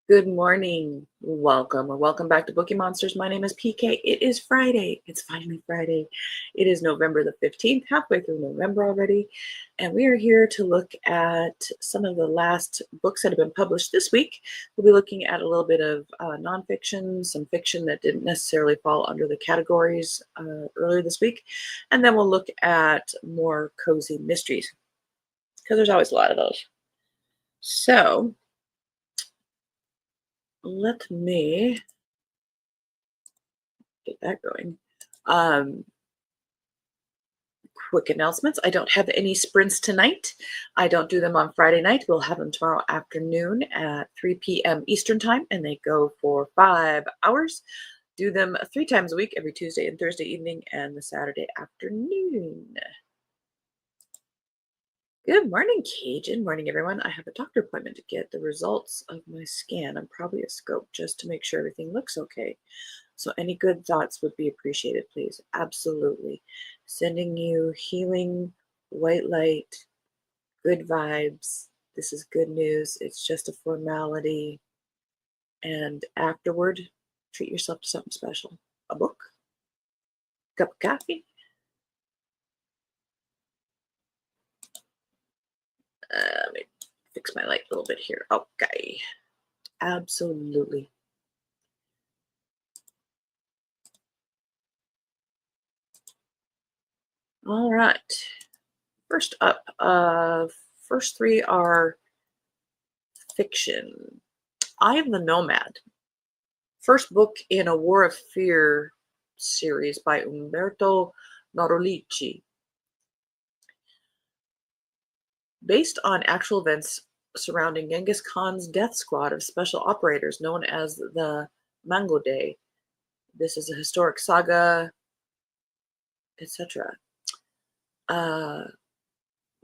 Good morning. Welcome or welcome back to Bookeemonsters. My name is PK. It is Friday. It's finally Friday. It is November the 15th, halfway through November already. And we are here to look at some of the last books that have been published this week. We'll be looking at a little bit of nonfiction, some fiction that didn't necessarily fall under the categories earlier this week. And then we'll look at more cozy mysteries because there's always a lot of those. So let me get that going. Quick announcements. I don't have any sprints tonight. I don't do them on Friday night. We'll have them tomorrow afternoon at 3 p.m. Eastern time, and they go for 5 hours. Do them 3 times a week, every Tuesday and Thursday evening, and the Saturday afternoon. Good morning, Cajun. Morning, everyone. I have a doctor appointment to get the results of my scan and probably a scope just to make sure everything looks okay. So any good thoughts would be appreciated, please. Absolutely. Sending you healing, white light, good vibes. This is good news. It's just a formality. And afterward, treat yourself to something special. A book? Cup of coffee? Let me fix my light a little bit here. Okay. Absolutely. All right. First up, first 3 are fiction. I Am the Nomad. First book in a War of Fear series by Umberto Norolici. Based on actual events surrounding Genghis Khan's death squad of special operators known as the Mangode. This is a historic saga, etc.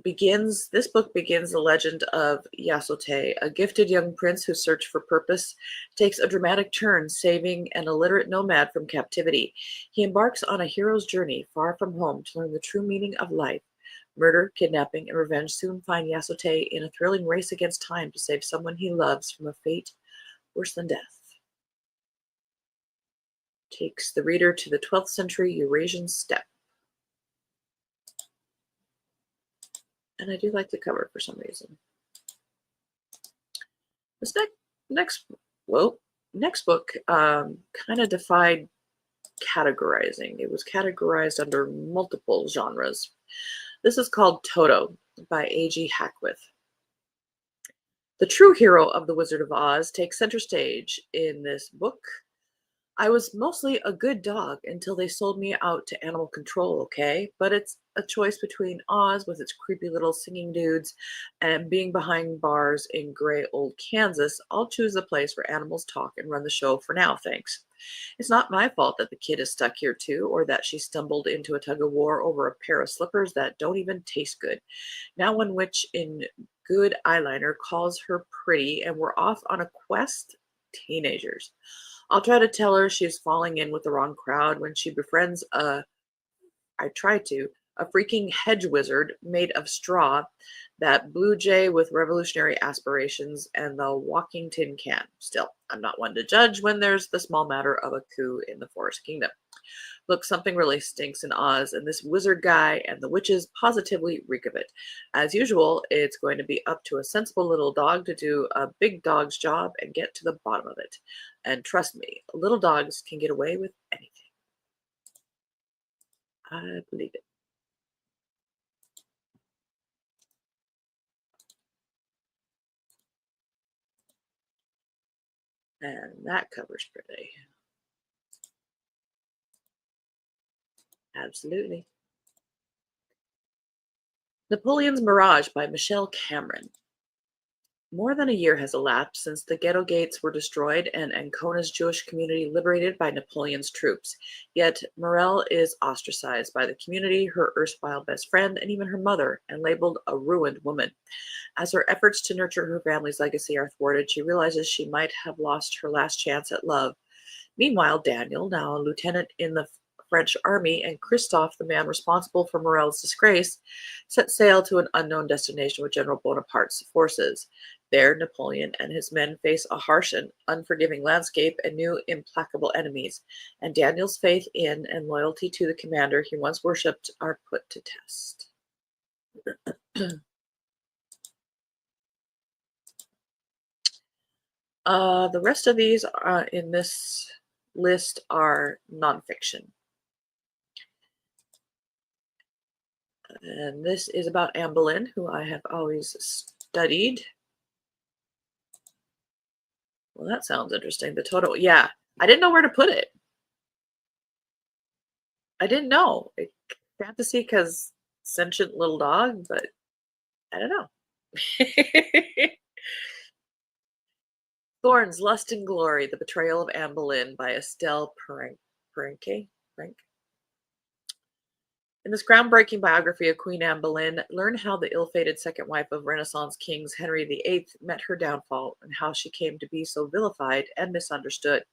This book begins the legend of Yasote, a gifted young prince whose search for purpose takes a dramatic turn, saving an illiterate nomad from captivity. He embarks on a hero's journey far from home to learn the true meaning of life. Murder, kidnapping, and revenge soon find Yasote in a thrilling race against time to save someone he loves from a fate worse than death. Takes the reader to the 12th century Eurasian steppe. And I do like the cover for some reason. This next book kind of defied categorizing. It was categorized under multiple genres. This is called Toto by A.G. Hackworth. The true hero of The Wizard of Oz takes center stage in this book. I was mostly a good dog until they sold me out to animal control, okay? But it's a choice between Oz with its creepy little singing dudes and being behind bars in gray old Kansas. I'll choose a place where animals talk and run the show for now, thanks. It's not my fault that the kid is stuck here too, or that she stumbled into a tug of war over a pair of slippers that don't even taste good. Now one witch in good eyeliner calls her pretty, and we're off on a quest. Teenagers. I'll try to tell her she's falling in with the wrong crowd when she befriends a freaking hedge wizard made of straw, that blue jay with revolutionary aspirations, and the walking tin can. Still, I'm not one to judge when there's the small matter of a coup in the Forest Kingdom. Look, something really stinks in Oz, and this wizard guy and the witches positively reek of it. As usual, it's going to be up to a sensible little dog to do a big dog's job and get to the bottom of it. And trust me, little dogs can get away with anything. I believe it. And that cover's pretty. Absolutely. Napoleon's Mirage by Michelle Cameron. More than a year has elapsed since the ghetto gates were destroyed and Ancona's Jewish community liberated by Napoleon's troops. Yet Morel is ostracized by the community, her erstwhile best friend, and even her mother, and labeled a ruined woman. As her efforts to nurture her family's legacy are thwarted, she realizes she might have lost her last chance at love. Meanwhile, Daniel, now a lieutenant in the French army, and Christophe, the man responsible for Morel's disgrace, set sail to an unknown destination with General Bonaparte's forces. There, Napoleon and his men face a harsh and unforgiving landscape and new implacable enemies, and Daniel's faith in and loyalty to the commander he once worshipped are put to test. The rest of these in this list are nonfiction. And this is about Anne Boleyn, who I have always studied. Well, that sounds interesting. The Toto, yeah. I didn't know where to put it. I didn't know. Fantasy because sentient little dog, but I don't know. Thorns, Lust and Glory, The Betrayal of Anne Boleyn by Estelle Parenque. In this groundbreaking biography of Queen Anne Boleyn, learn how the ill-fated second wife of Renaissance kings Henry VIII met her downfall and how she came to be so vilified and misunderstood.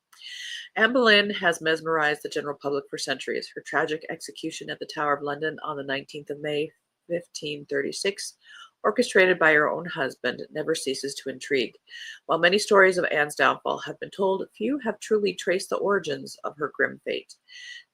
Anne Boleyn has mesmerized the general public for centuries. Her tragic execution at the Tower of London on the 19th of May, 1536, orchestrated by her own husband, never ceases to intrigue. While many stories of Anne's downfall have been told, few have truly traced the origins of her grim fate.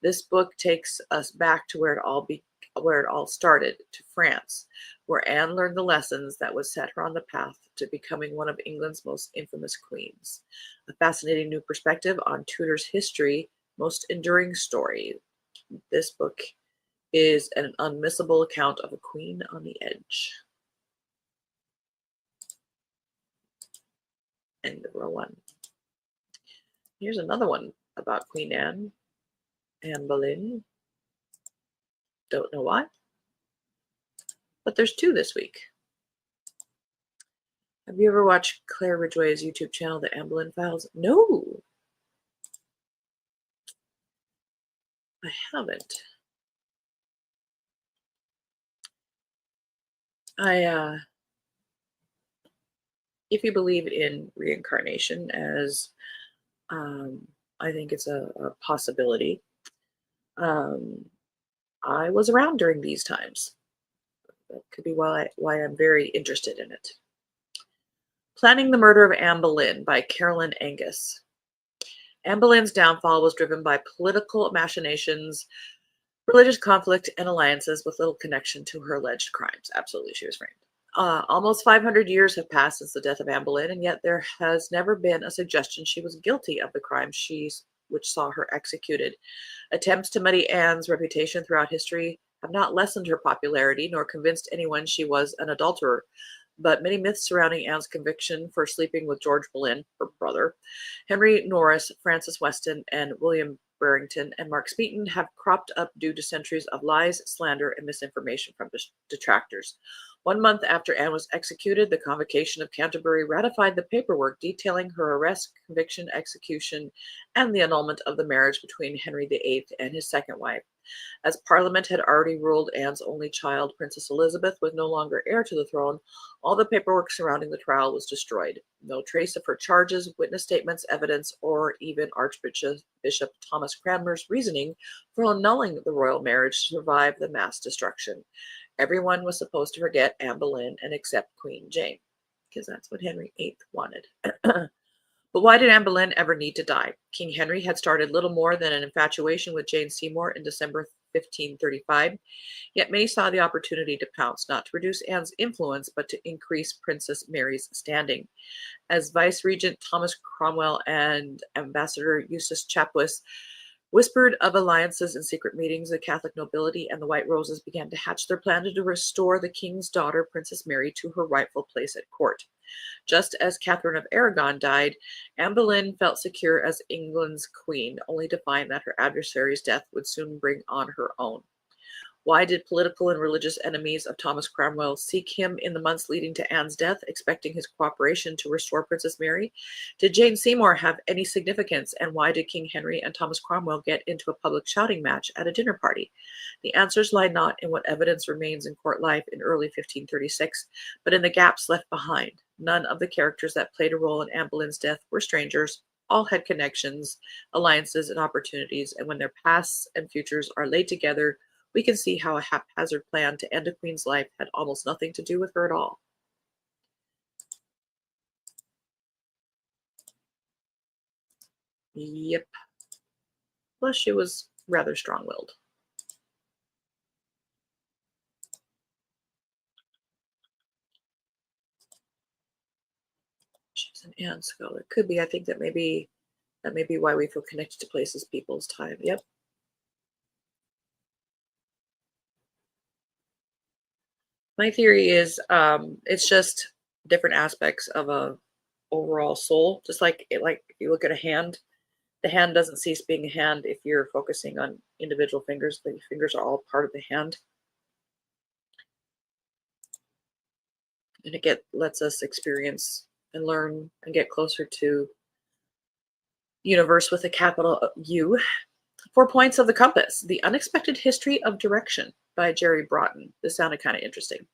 This book takes us back to where it all started, to France, where Anne learned the lessons that would set her on the path to becoming one of England's most infamous queens. A fascinating new perspective on Tudor's history, most enduring story. This book is an unmissable account of a queen on the edge. End of row one. Here's another one about Queen Anne Boleyn. Don't know why, but there's two this week. Have you ever watched Claire Ridgway's YouTube channel, The Anne Boleyn Files? No, I haven't. If you believe in reincarnation, as I think it's a possibility, I was around during these times. That could be why I'm very interested in it. Planning the Murder of Anne Boleyn by Carolyn Angus. Anne Boleyn's downfall was driven by political machinations, religious conflict, and alliances with little connection to her alleged crimes. Absolutely, she was framed. Almost 500 years have passed since the death of Anne Boleyn, and yet there has never been a suggestion she was guilty of the crime which saw her executed. Attempts to muddy Anne's reputation throughout history have not lessened her popularity nor convinced anyone she was an adulterer. But many myths surrounding Anne's conviction for sleeping with George Boleyn, her brother, Henry Norris, Francis Weston, and William Barrington and Mark Smeaton have cropped up due to centuries of lies, slander, and misinformation from detractors. 1 month after Anne was executed, the Convocation of Canterbury ratified the paperwork detailing her arrest, conviction, execution, and the annulment of the marriage between Henry VIII and his second wife. As Parliament had already ruled Anne's only child, Princess Elizabeth, was no longer heir to the throne, all the paperwork surrounding the trial was destroyed. No trace of her charges, witness statements, evidence, or even Archbishop Thomas Cranmer's reasoning for annulling the royal marriage survived the mass destruction. Everyone was supposed to forget Anne Boleyn and accept Queen Jane, because that's what Henry VIII wanted. But why did Anne Boleyn ever need to die? King Henry had started little more than an infatuation with Jane Seymour in December 1535, yet many saw the opportunity to pounce, not to reduce Anne's influence, but to increase Princess Mary's standing. As Vice-Regent Thomas Cromwell and Ambassador Eustace Chapuis whispered of alliances and secret meetings, the Catholic nobility and the White Roses began to hatch their plan to restore the king's daughter, Princess Mary, to her rightful place at court. Just as Catherine of Aragon died, Anne Boleyn felt secure as England's queen, only to find that her adversary's death would soon bring on her own. Why did political and religious enemies of Thomas Cromwell seek him in the months leading to Anne's death, expecting his cooperation to restore Princess Mary? Did Jane Seymour have any significance, and why did King Henry and Thomas Cromwell get into a public shouting match at a dinner party? The answers lie not in what evidence remains in court life in early 1536, but in the gaps left behind. None of the characters that played a role in Anne Boleyn's death were strangers. All had connections, alliances, and opportunities, and when their pasts and futures are laid together, we can see how a haphazard plan to end a queen's life had almost nothing to do with her at all. Yep. Plus, she was rather strong-willed. She's an Anne scholar. Could be. I think that may be why we feel connected to places, people's time. Yep. My theory is it's just different aspects of a overall soul. Just like if you look at a hand, the hand doesn't cease being a hand if you're focusing on individual fingers. The fingers are all part of the hand, and it get lets us experience and learn and get closer to universe with a capital U. 4 points of the compass: The Unexpected History of Direction by Jerry Broughton. This sounded kind of interesting.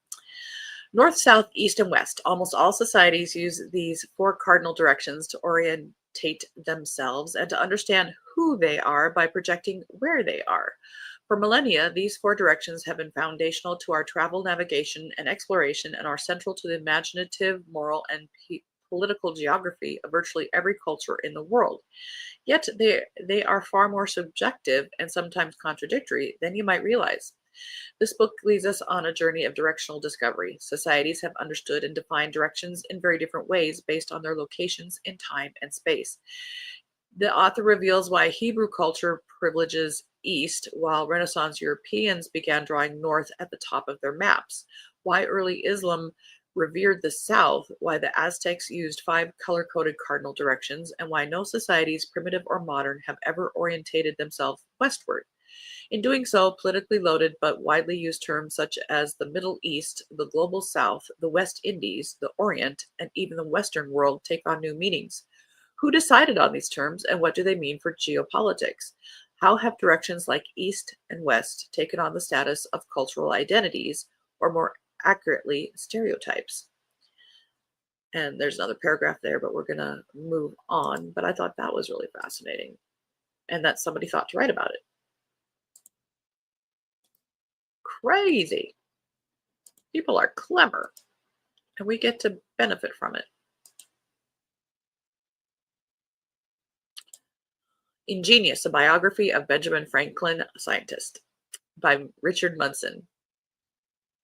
North, south, east, and west. Almost all societies use these four cardinal directions to orientate themselves and to understand who they are by projecting where they are. For millennia, these four directions have been foundational to our travel, navigation, and exploration and are central to the imaginative, moral, and political geography of virtually every culture in the world. Yet they are far more subjective and sometimes contradictory than you might realize. This book leads us on a journey of directional discovery. Societies have understood and defined directions in very different ways based on their locations in time and space. The author reveals why Hebrew culture privileges east, while Renaissance Europeans began drawing north at the top of their maps, why early Islam revered the south, why the Aztecs used five color coded cardinal directions, and why no societies, primitive or modern, have ever orientated themselves westward. In doing so, politically loaded but widely used terms such as the Middle East, the Global South, the West Indies, the Orient, and even the Western world take on new meanings. Who decided on these terms and what do they mean for geopolitics? How have directions like East and West taken on the status of cultural identities, or more accurately, stereotypes? And there's another paragraph there, but we're going to move on. But I thought that was really fascinating and that somebody thought to write about it. Crazy. People are clever, and we get to benefit from it. Ingenious, a biography of Benjamin Franklin, a scientist, by Richard Munson.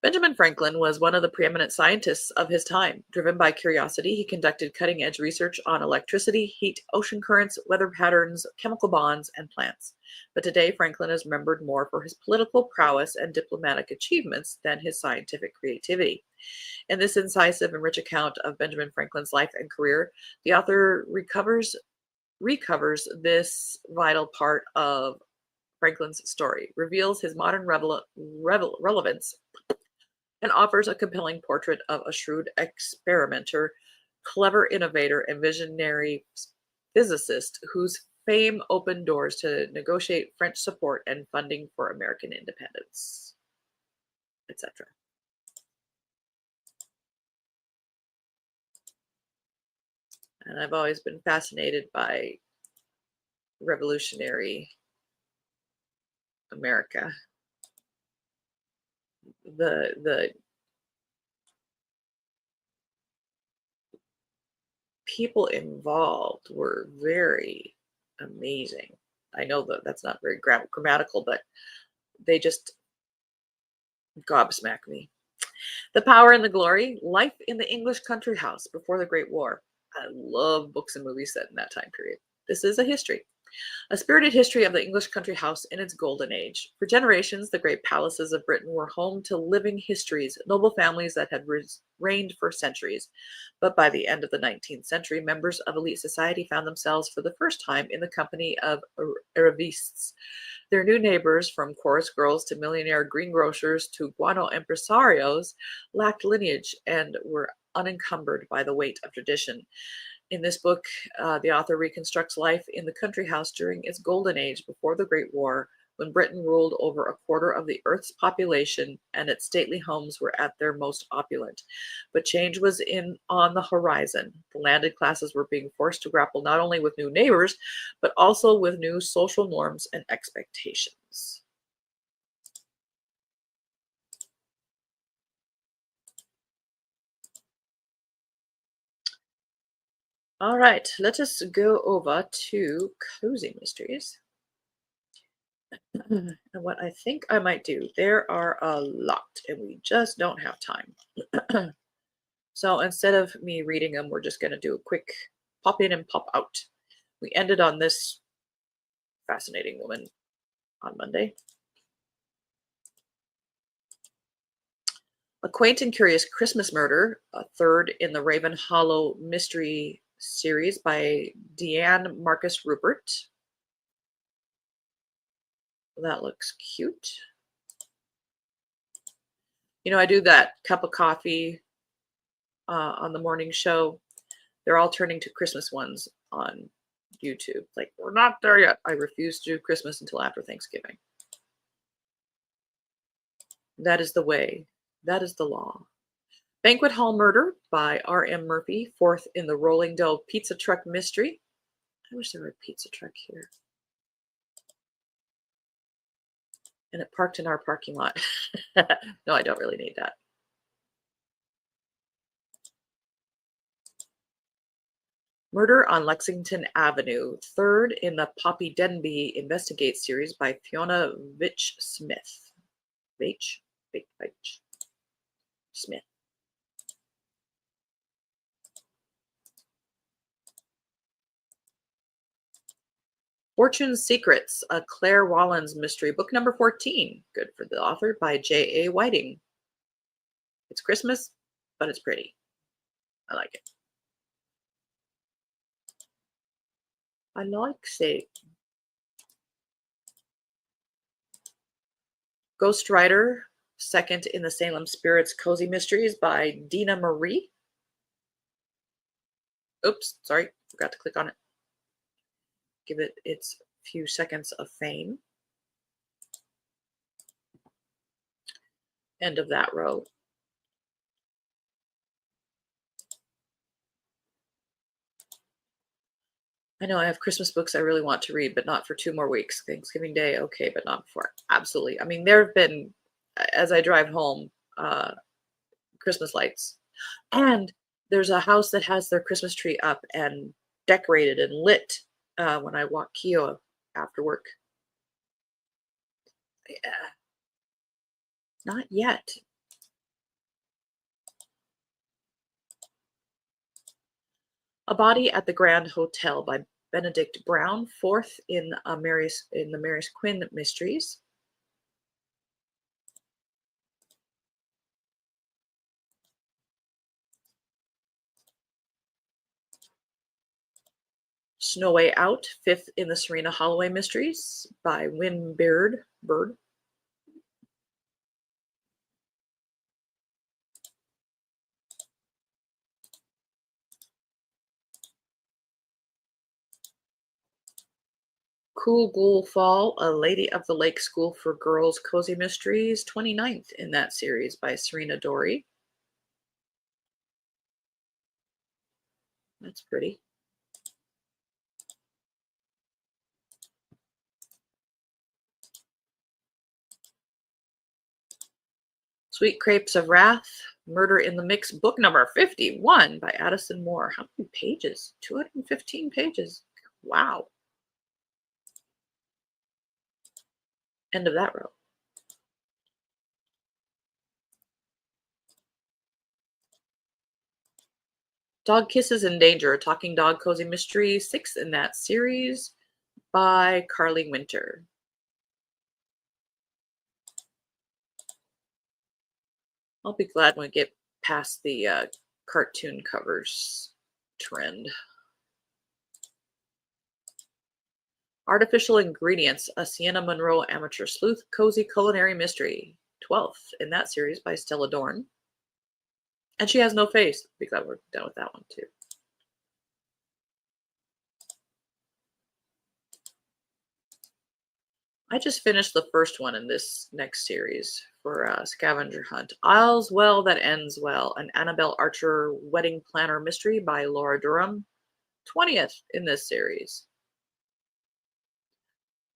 Benjamin Franklin was one of the preeminent scientists of his time. Driven by curiosity, he conducted cutting edge research on electricity, heat, ocean currents, weather patterns, chemical bonds, and plants. But today, Franklin is remembered more for his political prowess and diplomatic achievements than his scientific creativity. In this incisive and rich account of Benjamin Franklin's life and career, the author recovers this vital part of Franklin's story, reveals his modern relevance, and offers a compelling portrait of a shrewd experimenter, clever innovator, and visionary physicist whose fame opened doors to negotiate French support and funding for American independence, etc. And I've always been fascinated by revolutionary America. The people involved were very amazing. I know that that's not very grammatical, but they just gobsmack me. The Power and the Glory, Life in the English Country House Before the Great War. I love books and movies set in that time period. This is a history. A spirited history of the English country house in its golden age. For generations, the great palaces of Britain were home to living histories, noble families that had reigned for centuries. But by the end of the 19th century, members of elite society found themselves for the first time in the company of arrivistes. Their new neighbors, from chorus girls to millionaire greengrocers to guano impresarios, lacked lineage and were unencumbered by the weight of tradition. In this book, the author reconstructs life in the country house during its golden age before the Great War, when Britain ruled over a quarter of the Earth's population and its stately homes were at their most opulent. But change was on the horizon. The landed classes were being forced to grapple not only with new neighbors, but also with new social norms and expectations. All right, let us go over to cozy mysteries. And what I think I might do, there are a lot, and we just don't have time. So instead of me reading them, we're just going to do a quick pop in and pop out. We ended on this fascinating woman on Monday. A Quaint and Curious Christmas Murder, a third in the Raven Hollow mystery series by Deanne Marcus Rupert. That looks cute. You know, I do that cup of coffee on the morning show. They're all turning to Christmas ones on YouTube. Like, we're not there yet. I refuse to do Christmas until after Thanksgiving. That is the way. That is the law. Banquet Hall Murder by R.M. Murphy, fourth in the Rolling Dough Pizza Truck Mystery. I wish there were a pizza truck here. And it parked in our parking lot. No, I don't really need that. Murder on Lexington Avenue, third in the Poppy Denby Investigate series by Fiona Vitch Smith. Vitch Smith. Fortune's Secrets, a Claire Wallens mystery, book number 14. Good for the author by J.A. Whiting. It's Christmas, but it's pretty. I like it. I like it. Ghost Rider, second in the Salem Spirits Cozy Mysteries by Dina Marie. Oops, sorry, forgot to click on it. Give it its few seconds of fame. End of that row. I know I have Christmas books I really want to read, but not for 2 more weeks. Thanksgiving Day, okay, but not before. Absolutely. I mean, there have been, as I drive home, Christmas lights. And there's a house that has their Christmas tree up and decorated and lit when I walk Keo after work. Yeah. Not yet. A Body at the Grand Hotel by Benedict Brown, fourth in the Maris Quinn mysteries. Snow Way Out, fifth in the Serena Holloway mysteries by Wynne Bird. Cool Ghoul Fall, a Lady of the Lake School for Girls Cozy Mysteries, 29th in that series by Serena Dory. That's pretty. Sweet Crepes of Wrath, Murder in the Mix, book number 51 by Addison Moore. How many pages? 215 pages. Wow. End of that row. Dog Kisses in Danger, a Talking Dog Cozy Mystery, 6th in that series by Carly Winter. I'll be glad when we get past the cartoon covers trend. Artificial Ingredients, a Sienna Monroe amateur sleuth cozy culinary mystery, 12th in that series by Stella Dorn. And She Has No Face. Be glad we're done with that one too. I just finished the first one in this next series for Scavenger Hunt. All's Well That Ends Well, an Annabelle Archer wedding planner mystery by Laura Durham. 20th in this series.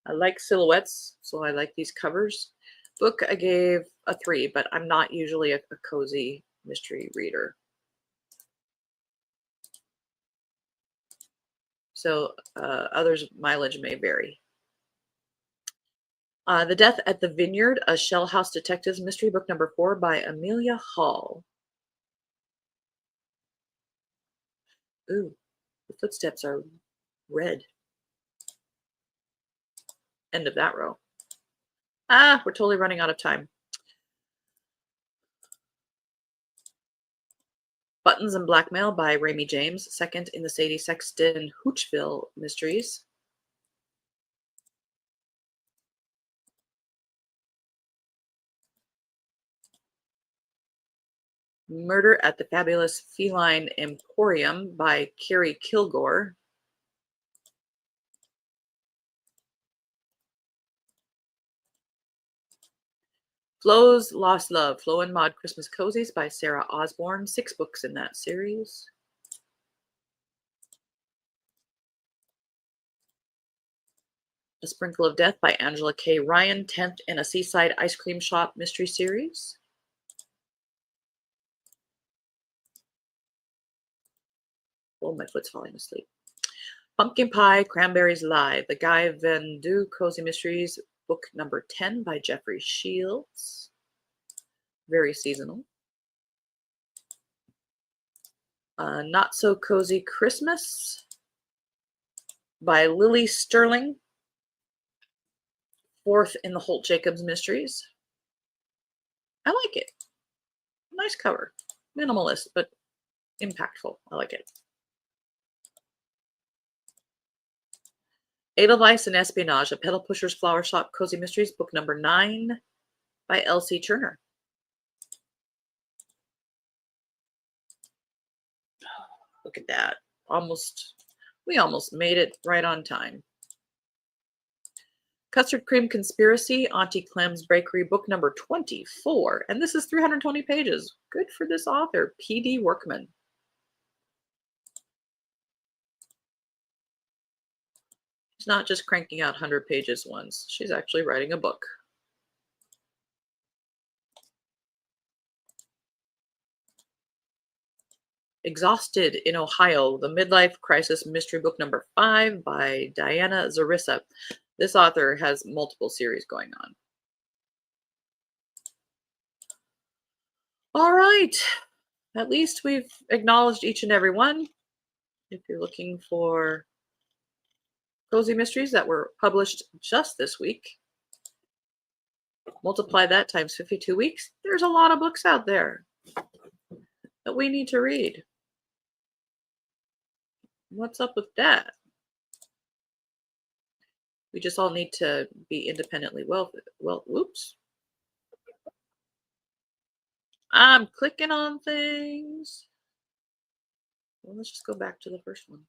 I like silhouettes, so I like these covers. Book I gave a 3, but I'm not usually a cozy mystery reader. So others' mileage may vary. The Death at the Vineyard, a Shell House Detectives Mystery, book number 4 by Amelia Hall. Ooh, the footsteps are red. End of that row. Ah, we're totally running out of time. Buttons and Blackmail by Ramey James, second in the Sadie Sexton Hoochville mysteries. Murder at the Fabulous Feline Emporium by Carrie Kilgore. Flo's Lost Love, Flo and Maud Christmas Cozies by Sarah Osborne. 6 books in that series. A Sprinkle of Death by Angela K. Ryan, 10th in a Seaside Ice Cream Shop mystery series. Oh, my foot's falling asleep. Pumpkin Pie, Cranberries Live, the Guy Vendu Cozy Mysteries, book number 10 by Jeffrey Shields. Very seasonal. Not So Cozy Christmas by Lily Sterling, 4th in the Holt Jacobs Mysteries. I like it. Nice cover. Minimalist, but impactful. I like it. Edelweiss and Espionage, a Pedal Pusher's Flower Shop Cozy Mysteries, book number 9 by Elsie Turner. Look at that. We almost made it right on time. Custard Cream Conspiracy, Auntie Clem's Bakery, book number 24. And this is 320 pages. Good for this author, P.D. Workman. She's not just cranking out 100 pages once. She's actually writing a book. Exhausted in Ohio, the Midlife Crisis Mystery, book number 5 by Diana Zarissa. This author has multiple series going on. All right. At least we've acknowledged each and every one. If you're looking for cozy mysteries that were published just this week, multiply that times 52 weeks. There's a lot of books out there that we need to read. What's up with that? We just all need to be independently whoops. I'm clicking on things. Well, let's just go back to the first one.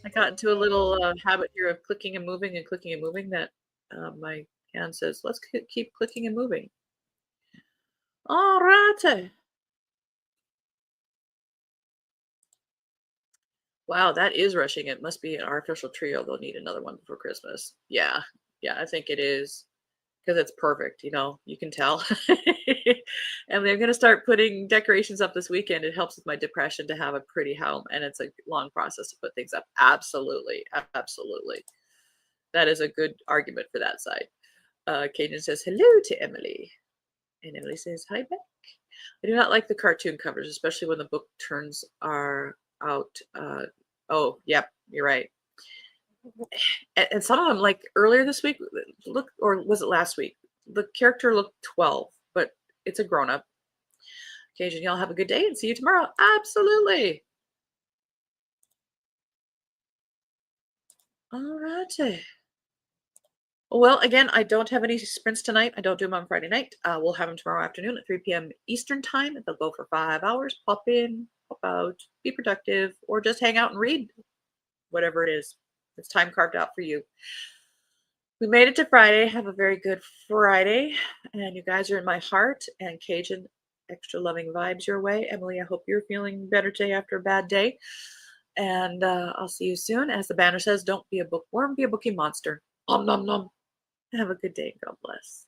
I got into a little habit here of clicking and moving that my hand says, let's keep clicking and moving. All right. Wow, that is rushing. It must be an artificial trio. They'll need another one before Christmas. Yeah, I think it is. Because it's perfect, you can tell. And they're going to start putting decorations up this weekend. It helps with my depression to have a pretty home, and it's a long process to put things up. Absolutely. That is a good argument for that side. Cajun says hello to Emily. And Emily says, hi back. I do not like the cartoon covers, especially when the book turns are out. Oh, yep, you're right. And some of them, like earlier this week, or was it last week? The character looked 12, but it's a grown-up. Cajun, y'all have a good day and see you tomorrow. Absolutely. All righty. Well, again, I don't have any sprints tonight. I don't do them on Friday night. We'll have them tomorrow afternoon at 3 p.m. Eastern time. They'll go for 5 hours. Pop in, pop out, be productive, or just hang out and read. Whatever it is. It's time carved out for you. We made it to Friday. Have a very good Friday. And you guys are in my heart. And Cajun, extra loving vibes your way. Emily, I hope you're feeling better today after a bad day. And I'll see you soon. As the banner says, don't be a bookworm, be a bookie monster. Om nom nom. Have a good day. God bless.